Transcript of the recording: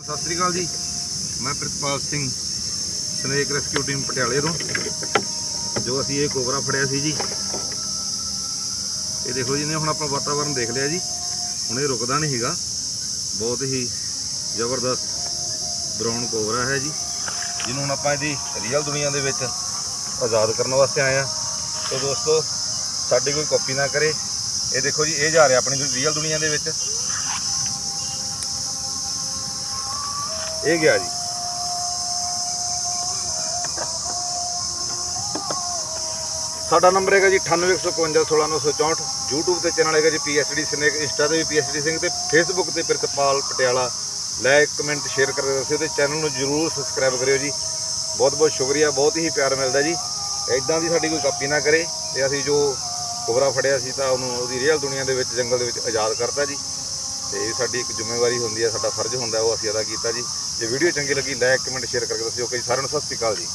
ਸਤਿ ਸ੍ਰੀ ਅਕਾਲ ਜੀ। ਮੈਂ Pritpal Singh snake rescue team ਪਟਿਆਲੇ ਤੋਂ। ਜੋ ਅਸੀਂ ਇਹ ਕੋਬਰਾ ਫੜਿਆ ਸੀ ਜੀ, ਇਹ ਦੇਖੋ ਜੀ ਨੇ ਹੁਣ ਆਪਾਂ ਵਾਤਾਵਰਨ ਦੇਖ ਲਿਆ ਜੀ। ਹੁਣ ਇਹ ਰੁਕਦਾ ਨਹੀਂ ਹੈਗਾ, ਬਹੁਤ ਹੀ ਜ਼ਬਰਦਸਤ ਬਰਾਊਨ ਕੋਬਰਾ ਹੈ ਜੀ, ਜਿਹਨੂੰ ਹੁਣ ਆਪਾਂ ਇਹਦੀ ਰੀਅਲ ਦੁਨੀਆ ਦੇ ਵਿੱਚ ਆਜ਼ਾਦ ਕਰਨ ਵਾਸਤੇ ਆਏ ਆ। तो ਦੋਸਤੋ ਸਾਡੀ ਕੋਈ ਕਾਪੀ ਨਾ ਕਰੇ। ਇਹ ਦੇਖੋ ਜੀ, ਇਹ ਜਾ ਰਿਹਾ ਆਪਣੀ ਰੀਅਲ ਦੁਨੀਆ ਦੇ ਵਿੱਚ। ਇਹ ਗਿਆ ਜੀ। ਸਾਡਾ ਨੰਬਰ ਹੈਗਾ ਜੀ 9815516964। YouTube ਤੇ ਚੈਨਲ ਹੈਗਾ ਜੀ PSD ਸਨੇਕ, ਇੰਸਟਾ ਤੇ ਵੀ PSD ਸਿੰਘ, ਤੇ ਫੇਸਬੁੱਕ ਤੇ Pritpal Patiala. Like comment share ਕਰਦੇ ਦੱਸਿਓ ਤੇ ਚੈਨਲ ਨੂੰ ਜ਼ਰੂਰ ਸਬਸਕ੍ਰਾਈਬ ਕਰਿਓ ਜੀ। ਬਹੁਤ ਬਹੁਤ ਸ਼ੁਕਰੀਆ, ਬਹੁਤ ਹੀ ਪਿਆਰ ਮਿਲਦਾ ਜੀ। ਇੱਦਾਂ ਦੀ ਸਾਡੀ ਕੋਈ ਕਾਪੀ ਨਾ ਕਰੇ। ਤੇ ਅਸੀਂ ਜੋ ਕੋਬਰਾ ਫੜਿਆ ਸੀ ਤਾਂ ਉਹਨੂੰ ਉਹਦੀ ਰੀਅਲ ਦੁਨੀਆ ਦੇ ਵਿੱਚ, ਜੰਗਲ ਦੇ ਵਿੱਚ ਆਜ਼ਾਦ ਕਰਤਾ ਜੀ। ਤੇ ਇਹ ਸਾਡੀ ਇੱਕ ਜ਼ਿੰਮੇਵਾਰੀ ਹੁੰਦੀ ਹੈ, ਸਾਡਾ ਫਰਜ਼ ਹੁੰਦਾ, ਉਹ ਅਸੀਂ ਅਦਾ ਕੀਤਾ ਜੀ। ਜੇ ਵੀਡੀਓ ਚੰਗੀ ਲੱਗੀ ਲਾਈਕ ਕਮੈਂਟ ਸ਼ੇਅਰ ਕਰਕੇ ਦੱਸਿਓ ਕਿ ਸਾਰਿਆਂ ਨੂੰ ਸਤਿ ਸ਼੍ਰੀ ਅਕਾਲ ਜੀ।